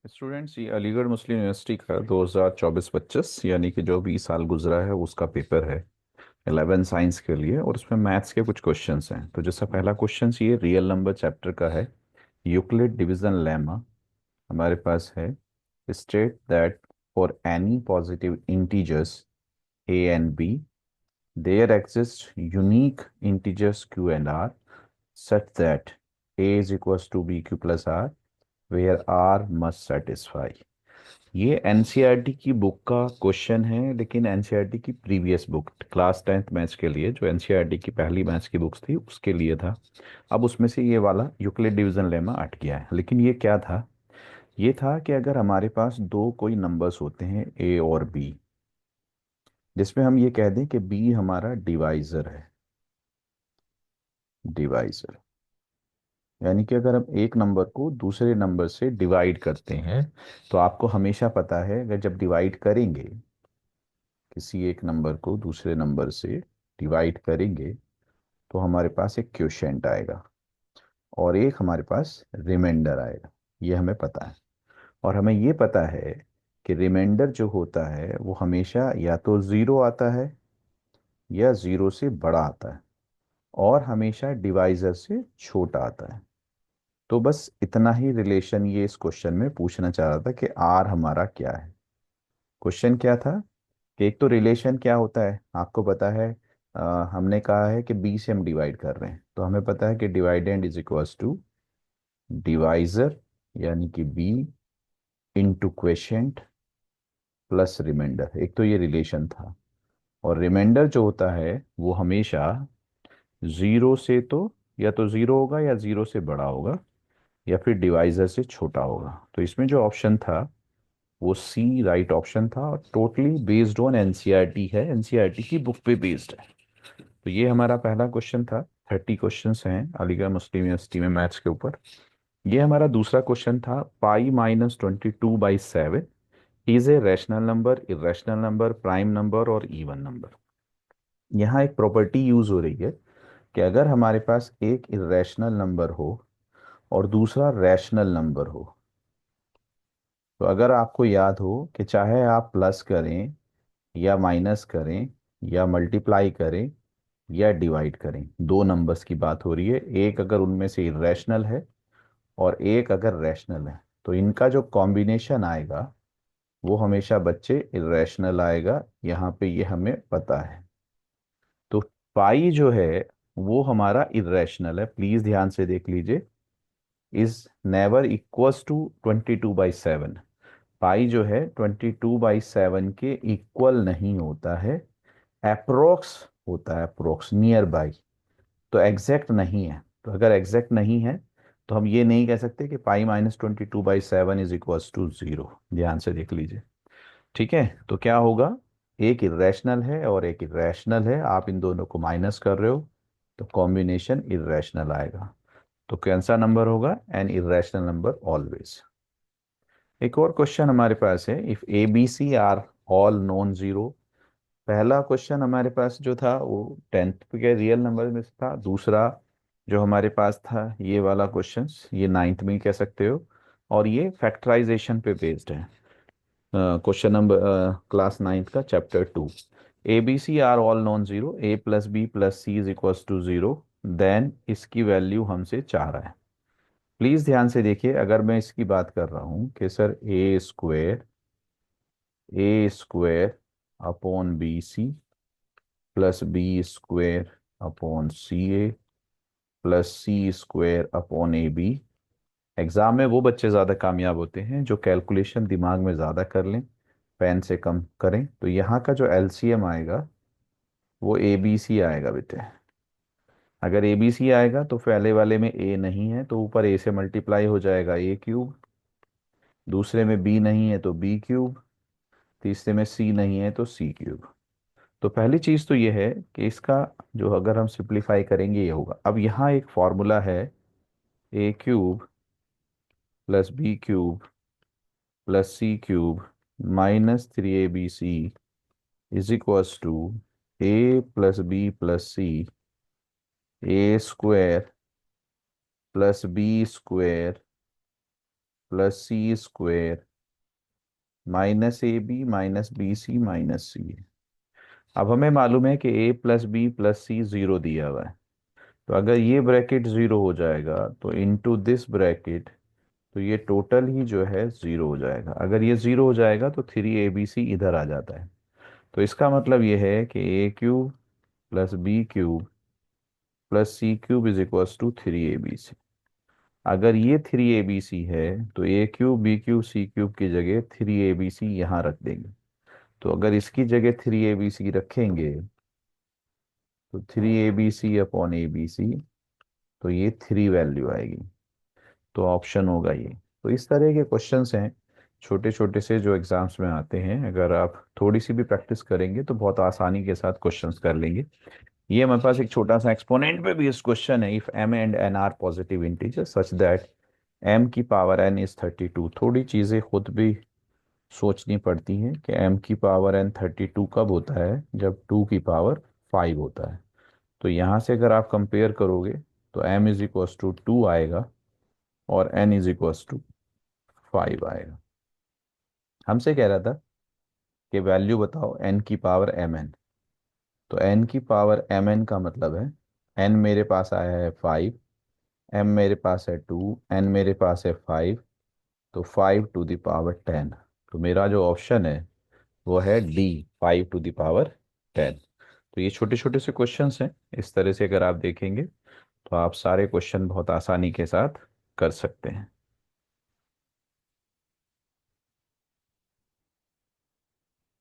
Students, ये Aligarh Muslim university का 2024-25 यानी कि जो 20 साल गुजरा है उसका पेपर है 11 साइंस के लिए। और उसमें मैथ्स के कुछ क्वेश्चंस हैं। तो जैसा पहला क्वेश्चन ये रियल नंबर चैप्टर का है। यूक्लिड डिवीजन लेमा हमारे पास है। State that for any positive integers a and b there exist unique integers q and r such that a is equals to bq plus r where r must satisfy। ये NCERT की book का question है, लेकिन NCERT की previous book class 10th maths के लिए, जो NCERT की पहली मैथ्स की बुक्स थी उसके लिए था। अब उसमें से ये वाला यूक्लिड डिवीजन लेमा हट गया है। लेकिन ये क्या था? ये था कि अगर हमारे पास दो कोई नंबर्स होते हैं ए और बी, जिसमें हम ये कह दें कि बी हमारा डिवाइजर है। डिवाइजर यानी कि अगर हम एक नंबर को दूसरे नंबर से डिवाइड करते हैं, तो आपको हमेशा पता है अगर जब डिवाइड करेंगे, किसी एक नंबर को दूसरे नंबर से डिवाइड करेंगे, तो हमारे पास एक क्वोशिएंट आएगा और एक हमारे पास रिमाइंडर आएगा। ये हमें पता है। और हमें ये पता है कि रिमाइंडर जो होता है वो हमेशा या तो ज़ीरो आता है या ज़ीरो से बड़ा आता है, और हमेशा डिवाइजर से छोटा आता है। तो बस इतना ही रिलेशन ये इस क्वेश्चन में पूछना चाह रहा था कि आर हमारा क्या है। क्वेश्चन क्या था कि एक तो रिलेशन क्या होता है आपको पता है। हमने कहा है कि बी से हम डिवाइड कर रहे हैं, तो हमें पता है कि dividend is equals to divisor यानी कि B into quotient plus remainder. एक तो ये रिलेशन था। और रिमाइंडर जो होता है वो हमेशा जीरो से या तो जीरो होगा या जीरो से बड़ा होगा, या फिर डिवाइजर से छोटा होगा। तो इसमें जो ऑप्शन था वो सी राइट ऑप्शन था, और टोटली बेस्ड ऑन एनसीईआरटी है, एनसीईआरटी की बुक पे बेस्ड है। तो ये हमारा पहला क्वेश्चन था। 30 क्वेश्चंस हैं अलीगढ़ मुस्लिम यूनिवर्सिटी में मैथ्स के ऊपर। ये हमारा दूसरा क्वेश्चन था। पाई-22/7 is a rational number, irrational number, prime number और इवन नंबर। यहाँ एक प्रॉपर्टी यूज हो रही है कि अगर हमारे पास एक इरेशनल नंबर हो और दूसरा रैशनल नंबर हो, तो अगर आपको याद हो कि चाहे आप प्लस करें या माइनस करें या मल्टीप्लाई करें या डिवाइड करें, दो नंबर्स की बात हो रही है। एक अगर उनमें से इरेशनल है और एक अगर रैशनल है, तो इनका जो कॉम्बिनेशन आएगा वो हमेशा बच्चे इरेशनल आएगा। यहाँ पे ये हमें पता है। तो पाई जो है वो हमारा इरेशनल है, प्लीज ध्यान से देख लीजिए। Is never equals to 22/7। Pi जो है 22/7 के इक्वल नहीं होता है, अप्रोक्स होता है, अप्रोक्स नियर बाई। तो एग्जैक्ट नहीं है। तो अगर एग्जैक्ट नहीं है तो हम ये नहीं कह सकते कि पाई-22/7 इज इक्वल्स टू जीरो। ध्यान से देख लीजिए। ठीक है, तो क्या होगा? एक इरेशनल है और एक इरेशनल है, आप इन दोनों को माइनस कर रहे हो, तो कॉम्बिनेशन इरेशनल आएगा। तो कौन सा नंबर होगा? An irrational number always. एक और क्वेश्चन हमारे पास है। If A B C are all non zero. पहला क्वेश्चन हमारे पास जो था वो 10th के रियल नंबर में से था। दूसरा जो हमारे पास था ये वाला क्वेश्चन, ये 9th में ही कह सकते हो। और ये फैक्टराइजेशन पे बेस्ड है। क्वेश्चन नंबर क्लास 9th का chapter 2। A B C are all non zero, A plus B plus C is equals to zero, then इसकी वैल्यू हमसे चाह रहा है। प्लीज ध्यान से देखिए। अगर मैं इसकी बात कर रहा हूँ कि sir A square upon B C plus B square upon C A plus C square upon A B. Exam में वो बच्चे ज़्यादा कामयाब होते हैं जो कैलकुलेशन दिमाग में ज़्यादा कर लें, पेन से कम करें। तो यहाँ का जो एलसीएम आएगा वो ए बी सी आएगा बेटे। अगर ए बी सी आएगा तो पहले वाले में ए नहीं है तो ऊपर ए से मल्टीप्लाई हो जाएगा ए क्यूब, दूसरे में बी नहीं है तो बी क्यूब, तीसरे में सी नहीं है तो सी क्यूब। तो पहली चीज़ तो ये है कि इसका जो अगर हम सिंप्लीफाई करेंगे ये होगा। अब यहाँ एक फॉर्मूला है, a cube plus b cube plus c cube -3abc is equals to a plus B plus c a square plus b square plus C square minus a b minus b c minus c. अब हमें मालूम है कि a plus B plus c zero दिया हुआ है, तो अगर ये ब्रैकेट जीरो हो जाएगा तो इनटू दिस ब्रैकेट, तो ये टोटल ही जो है जीरो हो जाएगा। अगर ये जीरो हो जाएगा तो थ्री ए बी सी इधर आ जाता है। तो इसका मतलब ये है कि a cube plus b cube plus c cube is equals to three A B c. अगर ये थ्री ए बी सी है तो a cube b cube c cube की जगह थ्री ए बी सी यहाँ रख देंगे। तो अगर इसकी जगह थ्री ए बी सी रखेंगे तो three A B C upon A B C, तो ये थ्री वैल्यू आएगी। तो ऑप्शन होगा ये। तो इस तरह के क्वेश्चंस हैं छोटे छोटे से जो एग्जाम्स में आते हैं, अगर आप थोड़ी सी भी प्रैक्टिस करेंगे तो बहुत आसानी के साथ क्वेश्चंस कर लेंगे। ये हमारे पास एक छोटा सा एक्सपोनेंट पे भी इस क्वेश्चन है, if M and N are positive integer such that M की पावर एन इज 32। थोड़ी चीज़ें खुद भी सोचनी पड़ती हैं कि एम की पावर एन 32 कब होता है, जब टू की पावर 5 होता है। तो यहाँ से अगर आप कंपेयर करोगे तो एम इज इक्वल्स टू 2 आएगा और एन इज इक्वल्स टू 5 आएगा। हमसे कह रहा था कि वैल्यू बताओ एन की पावर एम एन। तो एन की पावर एम एन का मतलब है एन मेरे पास आया है 5, एम मेरे पास है 2, एन मेरे पास है 5, तो 5 टू द पावर 10। तो मेरा जो ऑप्शन है वो है डी, 5 टू द पावर 10। तो ये छोटे छोटे से क्वेश्चंस हैं, इस तरह से अगर आप देखेंगे तो आप सारे क्वेश्चन बहुत आसानी के साथ कर सकते हैं।